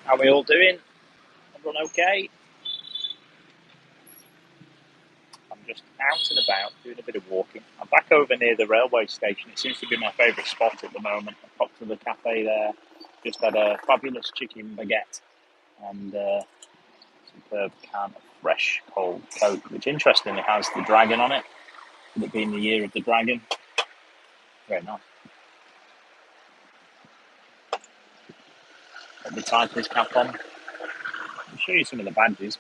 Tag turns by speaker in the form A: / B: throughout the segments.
A: How are we all doing? Everyone okay? I'm just out and about doing a bit of walking. I'm back over near the railway station. It seems to be my favourite spot at the moment. I popped to the cafe there, just had a fabulous chicken baguette and a superb can of fresh cold Coke, which interestingly has the dragon on it, with it being the year of the dragon. Very nice. Got the Tiger's cap on. I'll show you some of the badges.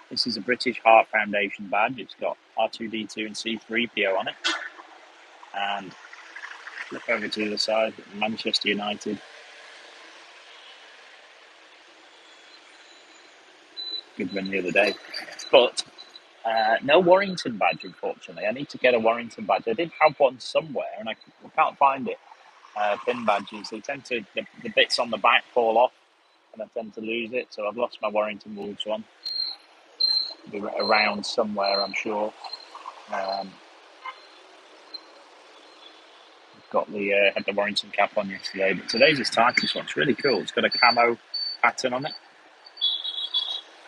A: This is a British Heart Foundation badge. It's got R2D2 and C3PO on it. And flip over to the other side, Manchester United. Good win the other day. But no Warrington badge, unfortunately. I need to get a Warrington badge. I did have one somewhere, and I can't find it. Pin badges, they tend to, the bits on the back fall off, and I tend to lose it. So I've lost my Warrington Wolves one. It'll be around somewhere, I'm sure. Got the had the Warrington cap on yesterday, but today's is Titus one. It's really cool. It's got a camo pattern on it.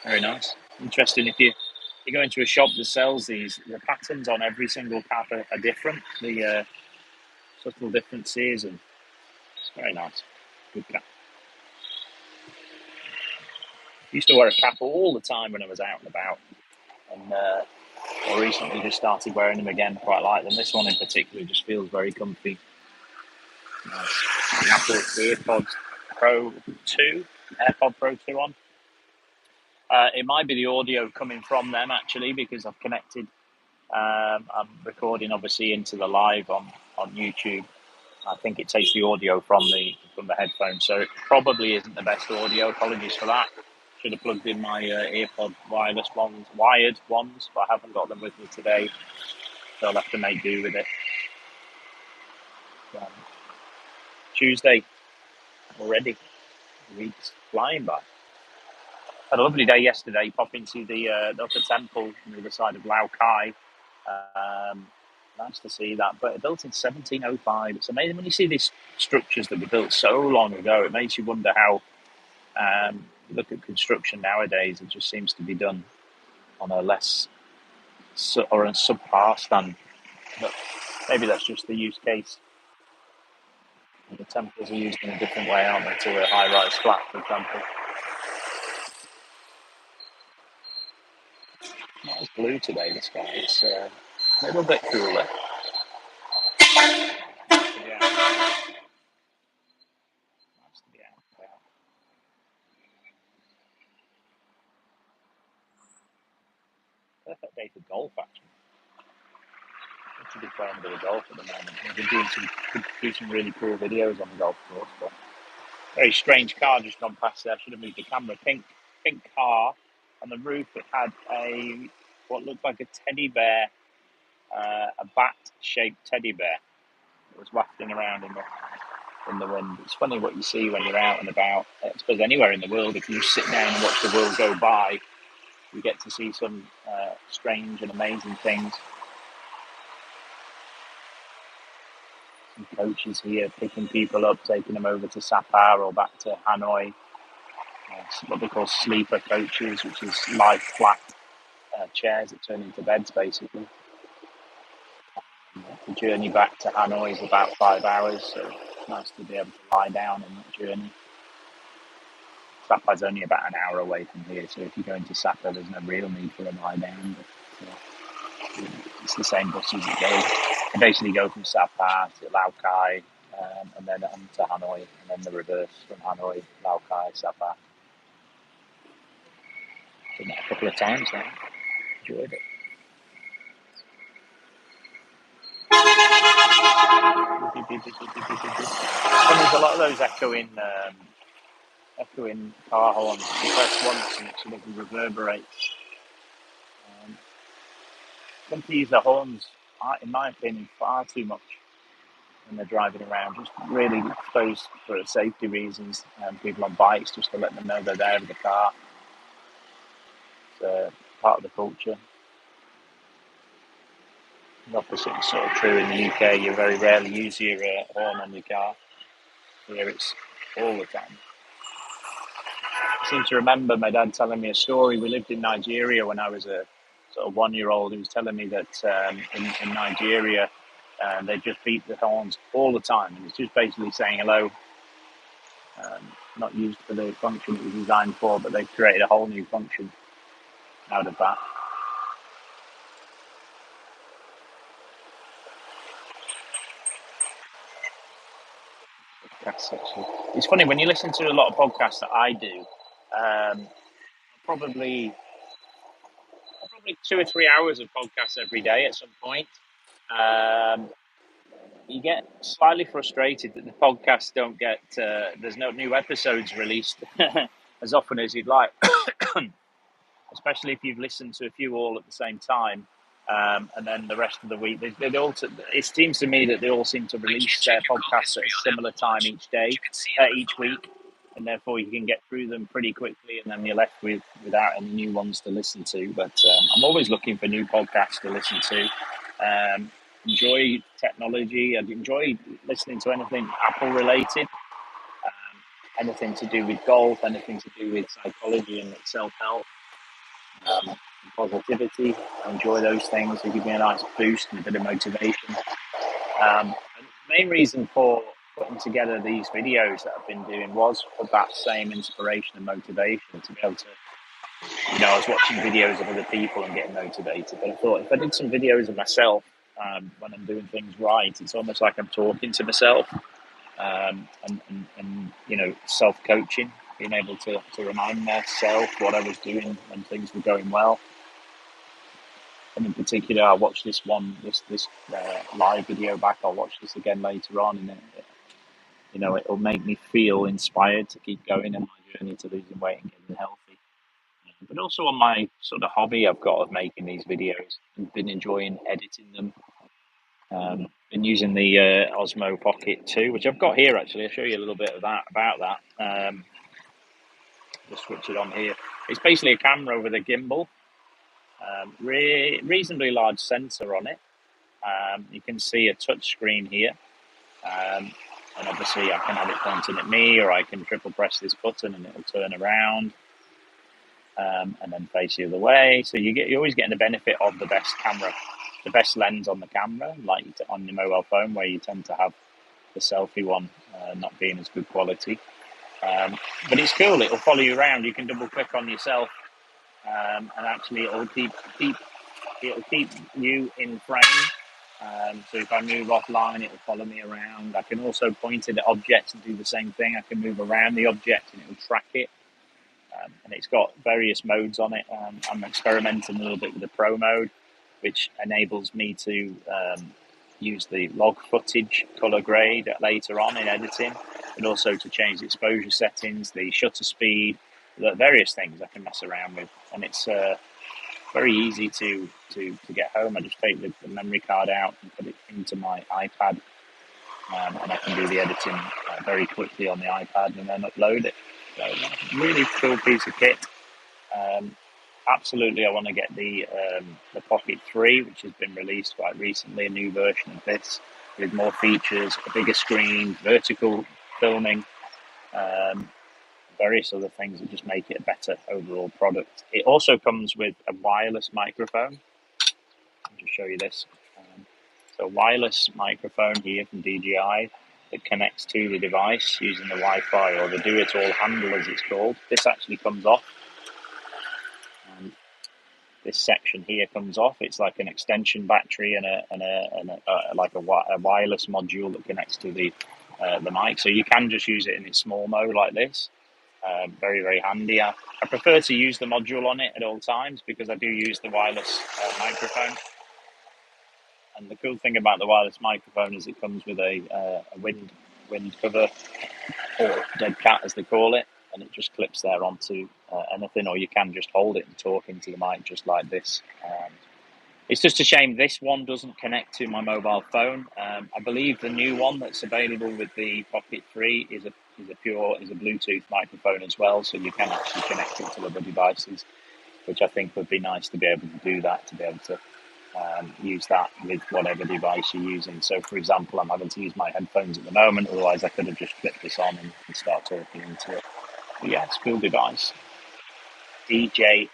A: Very nice. Interesting. If you go into a shop that sells these, the patterns on every single cap are different. The subtle differences, and it's very nice. Good cap. I used to wear a cap all the time when I was out and about, and I recently just started wearing them again. Quite like them. This one in particular just feels very comfy. Nice. The Apple AirPod Pro 2 on. It might be the audio coming from them actually, because I've connected. I'm recording obviously into the live on YouTube. I think it takes the audio from the headphones, so it probably isn't the best audio. Apologies for that. Should have plugged in my AirPod wired ones, but I haven't got them with me today, so I'll have to make do with it. Tuesday already, the week's flying by. Had a lovely day yesterday. Pop into the Upper Temple on the other side of Lau Kai. Nice to see that. But built in 1705. It's amazing when you see these structures that were built so long ago. It makes you wonder how. Look at construction nowadays. It just seems to be done on a less or a subpar standard. But maybe that's just the use case. The temples are used in a different way, aren't they, to a high-rise flat, for example. Not as blue today, the sky. It's a little bit cooler. Yeah. Nice to be out there. Perfect day for golf, actually. I should be playing a bit of golf at the moment. I've been doing some really cool videos on the golf course, but very strange car just gone past there. I should have moved the camera. Pink car. On the roof, it had what looked like a teddy bear, a bat-shaped teddy bear that was wafting around in the wind. It's funny what you see when you're out and about. I suppose anywhere in the world, if you just sit down and watch the world go by, you get to see some strange and amazing things. Some coaches here picking people up, taking them over to Sapa or back to Hanoi. What they call sleeper coaches, which is light flat chairs that turn into beds, basically. The journey back to Hanoi is about 5 hours, so it's nice to be able to lie down on that journey. Sapa's only about an hour away from here, so if you go into Sapa, there's no real need for a lie down. But it's the same buses that go. You basically go from Sapa to Lau Kai, and then on to Hanoi, and then the reverse from Hanoi, Lau Kai, Sapa. Done that a couple of times now. Enjoyed it. And there's a lot of those echoing car horns. You press once and it sort of reverberates. Some use the horns, in my opinion, far too much when they're driving around. Just really, I suppose, for safety reasons, people on bikes, just to let them know they're there with the car. It's part of the culture. The opposite is sort of true in the UK. You very rarely use your horn on your car. Here it's all the time. seem to remember my dad telling me a story. We lived in Nigeria when I was a sort of 1 year old. He was telling me that in Nigeria, they just beat the horns all the time. And it's just basically saying hello, not used for the function it was designed for, but they've created a whole new function out of that. It's funny when you listen to a lot of podcasts that I do. Probably 2 or 3 hours of podcasts every day at some point. You get slightly frustrated that the podcasts don't get there's no new episodes released as often as you'd like, especially if you've listened to a few all at the same time. And then the rest of the week, it seems to me that they all seem to release their podcasts at a similar time each week, and therefore you can get through them pretty quickly, and then you're left without any new ones to listen to. But I'm always looking for new podcasts to listen to. Enjoy technology. I enjoy listening to anything Apple related, anything to do with golf, anything to do with psychology and self-help. Positivity. I enjoy those things. They give me a nice boost and a bit of motivation. And the main reason for putting together these videos that I've been doing was for that same inspiration and motivation to be able to, I was watching videos of other people and getting motivated. But I thought if I did some videos of myself when I'm doing things right, it's almost like I'm talking to myself and self-coaching, being able to remind myself what I was doing when things were going well. And in particular, I watched this live video back. I'll watch this again later on, and it'll make me feel inspired to keep going in my journey to losing weight and getting healthy. But also on my sort of hobby I've got of making these videos, and been enjoying editing them. Been using the Osmo Pocket 2, which I've got here actually. I'll show you a little bit of about that. Just switch it on here. It's basically a camera with a gimbal. Reasonably large sensor on it. You can see a touch screen here, and obviously I can have it pointing at me, or I can triple press this button and it'll turn around and then face the other way. So you're always getting the benefit of the best camera, the best lens on the camera, like on your mobile phone, where you tend to have the selfie one not being as good quality. But it's cool. It'll follow you around. You can double click on yourself. And actually it'll keep you in frame. So if I move offline, it'll follow me around. I can also point it at objects and do the same thing. I can move around the object and it'll track it. And it's got various modes on it. I'm experimenting a little bit with the Pro mode, which enables me to use the log footage color grade later on in editing, but also to change the exposure settings, the shutter speed, the various things I can mess around with. And it's very easy to get home. I just take the memory card out and put it into my iPad, and I can do the editing very quickly on the iPad and then upload it. So really cool piece of kit. Absolutely, I want to get the Pocket 3, which has been released quite recently, a new version of this with more features, a bigger screen, vertical filming, various other things that just make it a better overall product. It also comes with a wireless microphone. I'll just show you this. So wireless microphone here from DJI that connects to the device using the Wi-Fi, or the do-it-all handle as it's called. This actually comes off. This section here comes off. It's like an extension battery and a wireless module that connects to the mic. So you can just use it in its small mode like this. Very, very handy. I prefer to use the module on it at all times because I do use the wireless microphone. And the cool thing about the wireless microphone is it comes with a wind cover, or dead cat as they call it, and it just clips there onto anything, or you can just hold it and talk into the mic just like this. It's just a shame this one doesn't connect to my mobile phone. I believe the new one that's available with the Pocket 3 is a Bluetooth microphone as well, so you can actually connect it to other devices, which I think would be nice to be able to do that, to be able to use that with whatever device you're using. So, for example, I'm having to use my headphones at the moment, otherwise I could have just clipped this on and start talking into it. Yeah, it's a cool device. DJI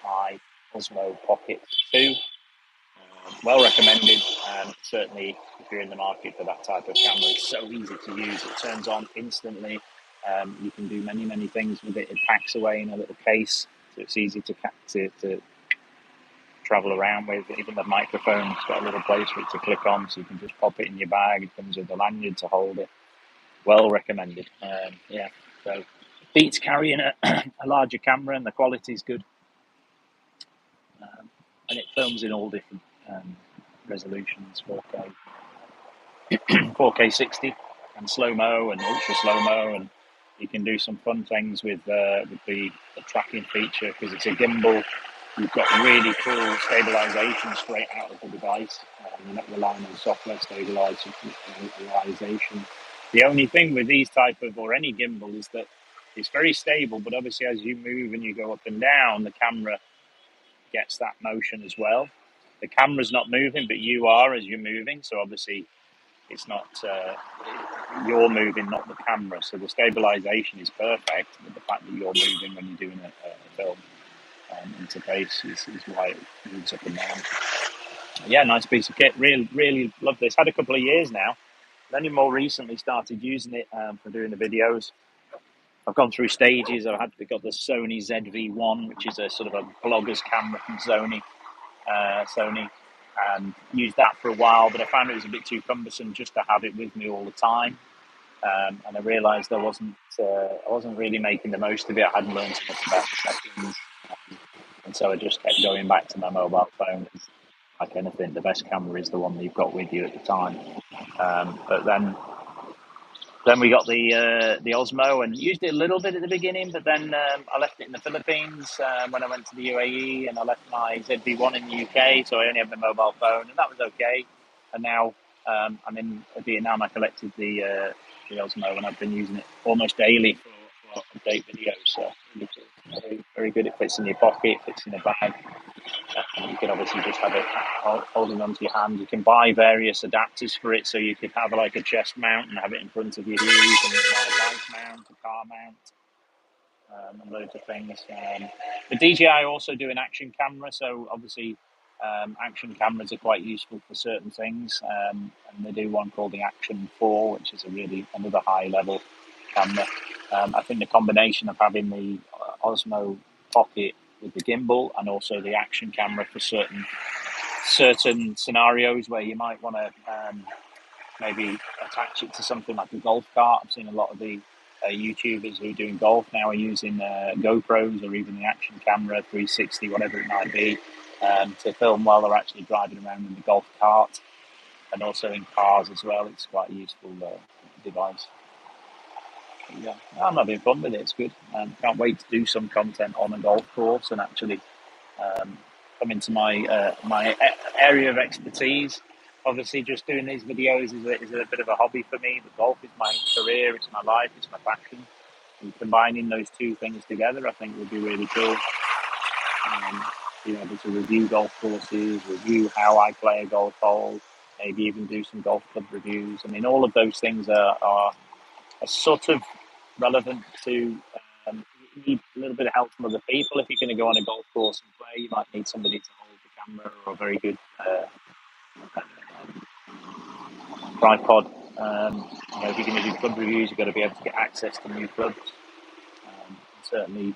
A: Osmo Pocket 2. Well recommended. Certainly, if you're in the market for that type of camera, it's so easy to use. It turns on instantly. You can do many things with it. It packs away in a little case, so it's easy to travel around with. Even the microphone's got a little place for it to click on, so you can just pop it in your bag. It comes with a lanyard to hold it. Well recommended. Yeah, so beats carrying a larger camera, and the quality's good. And it films in all different resolutions, 4K 60, and slow mo and ultra slow mo, and you can do some fun things with the tracking feature because it's a gimbal. You've got really cool stabilization straight out of the device. You're not relying on software stabilization. The only thing with these type of or any gimbal is that it's very stable, but obviously as you move and you go up and down, the camera gets that motion as well. The camera's not moving, but you are as you're moving. So obviously it's not you're moving, not the camera. So the stabilization is perfect, but the fact that you're moving when you're doing a film interface is why it moves up and down. Yeah, nice piece of kit. Really love this. Had a couple of years now. Only more recently started using it for doing the videos. I've gone through stages. Got the Sony ZV-1, which is a sort of a blogger's camera from Sony, and used that for a while. But I found it was a bit too cumbersome just to have it with me all the time. And I realised I wasn't really making the most of it. I hadn't learned so much about the settings, and so I just kept going back to my mobile phone. Like anything, the best camera is the one that you've got with you at the time. But then we got the Osmo and used it a little bit at the beginning, but then I left it in the Philippines when I went to the UAE, and I left my ZV-1 in the UK, so I only have my mobile phone, and that was okay. And now I'm in Vietnam. I collected the Osmo, and I've been using it almost daily for update videos. So really cool. Very good. It fits in your pocket, fits in a bag. You can obviously just have it holding onto your hand. You can buy various adapters for it, so you could have like a chest mount and have it in front of you here. You can buy a bike mount, a car mount, and loads of things. The DJI also do an action camera, so obviously action cameras are quite useful for certain things. And they do one called the Action 4, which is another high level camera. I think the combination of having the Osmo Pocket with the gimbal and also the action camera for certain scenarios where you might want to maybe attach it to something like a golf cart. I've seen a lot of the YouTubers who are doing golf now are using GoPros or even the action camera 360, whatever it might be, to film while they're actually driving around in the golf cart, and also in cars as well. It's quite a useful device. Yeah, I'm having fun with it. It's good. Can't wait to do some content on a golf course and actually come into my area of expertise. Obviously, just doing these videos is a bit of a hobby for me, but golf is my career, it's my life, it's my passion. And combining those two things together, I think, would be really cool. Being able to review golf courses, review how I play a golf hole, maybe even do some golf club reviews. I mean, all of those things are sort of relevant to. You need a little bit of help from other people. If you're going to go on a golf course and play, you might need somebody to hold the camera or a very good tripod. If you're going to do club reviews, you've got to be able to get access to new clubs. Certainly,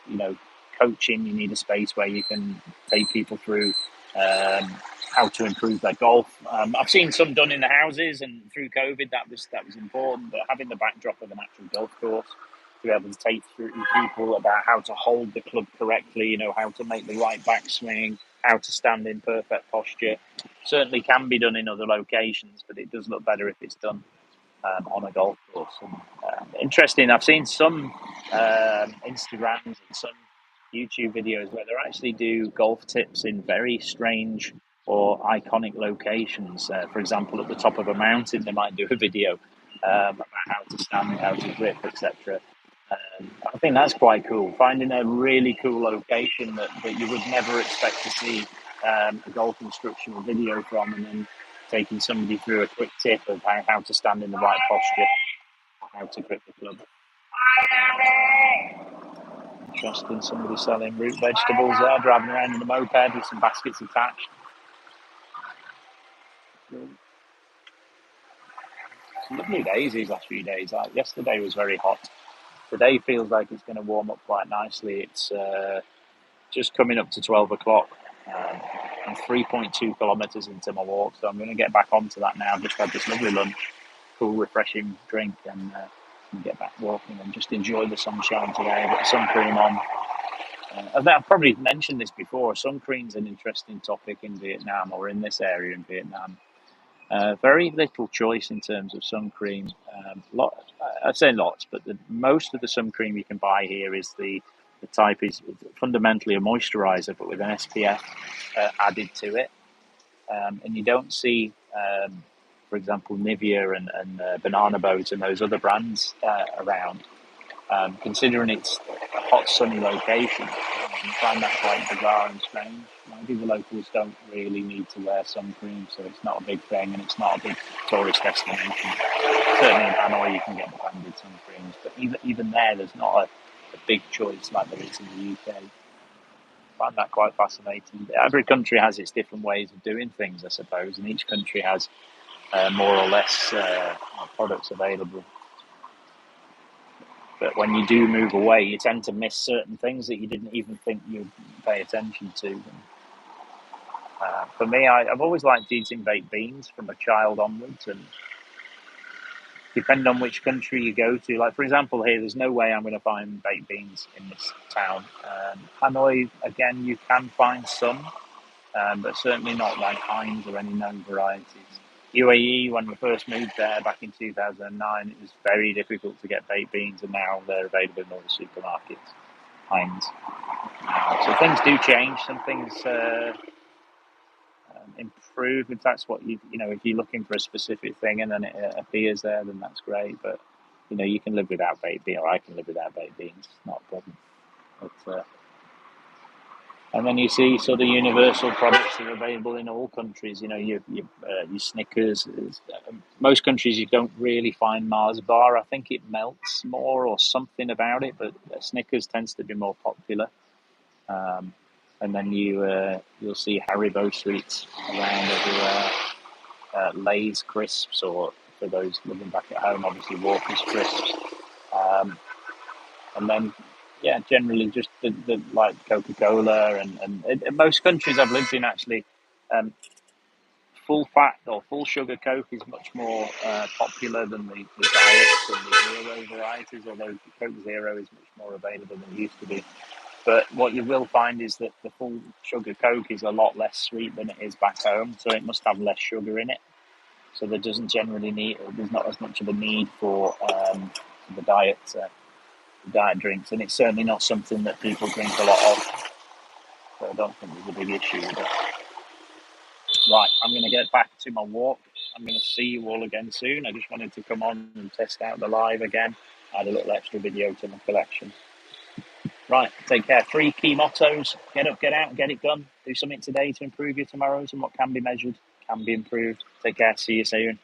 A: coaching, you need a space where you can take people through how to improve their golf. I've seen some done in the houses, and through COVID, that was important. But having the backdrop of an actual golf course to be able to take through people about how to hold the club correctly, how to make the right backswing, how to stand in perfect posture, certainly can be done in other locations, but it does look better if it's done on a golf course. And, interesting, I've seen some Instagrams and some YouTube videos where they actually do golf tips in very strange or iconic locations. For example, at the top of a mountain, they might do a video about how to stand, how to grip, etc. I think that's quite cool. Finding a really cool location that you would never expect to see a golf instructional video from, and then taking somebody through a quick tip of how to stand in the right posture, how to grip the club. Interesting. Somebody selling root vegetables there, driving around in a moped with some baskets attached. It's lovely days these last few days. Like yesterday was very hot. Today feels like it's going to warm up quite nicely. It's just coming up to 12 o'clock. I'm 3.2 kilometres into my walk, so I'm going to get back onto that now. I've just had this lovely lunch, cool, refreshing drink, and get back walking and just enjoy the sunshine today. I've got sun cream on. I've probably mentioned this before. Sun cream's an interesting topic in Vietnam, or in this area in Vietnam. Very little choice in terms of sun cream. I'd say lots, but most of the sun cream you can buy here is the type is fundamentally a moisturizer, but with an SPF added to it. And you don't see, for example, Nivea and Banana Boat and those other brands around. Considering it's a hot, sunny location, I find that quite bizarre and strange. Maybe the locals don't really need to wear sun cream, so it's not a big thing, and it's not a big tourist destination. Certainly in Hanoi, you can get branded sun creams, but even there's not a big choice like there is in the UK. I find that quite fascinating. Every country has its different ways of doing things, I suppose, and each country has more or less products available. But when you do move away, you tend to miss certain things that you didn't even think you'd pay attention to. And, for me, I've always liked eating baked beans from a child onwards, and depending on which country you go to, like for example here, there's no way I'm going to find baked beans in this town. Hanoi, again, you can find some, but certainly not like Heinz or any known varieties. UAE, when we first moved there back in 2009, it was very difficult to get baked beans, and now they're available in all the supermarkets. Heinz. So things do change. Some things improve if that's what if you're looking for a specific thing and then it appears there, then that's great. But you can live without baked beans, or I can live without baked beans. It's not a problem. But, and then you see sort of universal products that are available in all countries. Your Snickers. Most countries you don't really find Mars bar. I think it melts more or something about it, but Snickers tends to be more popular. And then you'll see Haribo sweets around everywhere. Lay's crisps, or for those living back at home, obviously Walker's crisps. And then, yeah, generally just the like Coca-Cola and in most countries I've lived in actually, full fat or full sugar Coke is much more popular than the diets and the zero varieties, although Coke Zero is much more available than it used to be. But what you will find is that the full sugar Coke is a lot less sweet than it is back home, so it must have less sugar in it. So there's not as much of a need for the diet drinks, and it's certainly not something that people drink a lot of. So I don't think there's a big issue with it. Right, I'm going to get back to my walk. I'm going to see you all again soon. I just wanted to come on and test out the live again. Add a little extra video to my collection. Right, take care. 3 key mottos: get up, get out, and get it done. Do something today to improve your tomorrows, and what can be measured can be improved. Take care. See you soon.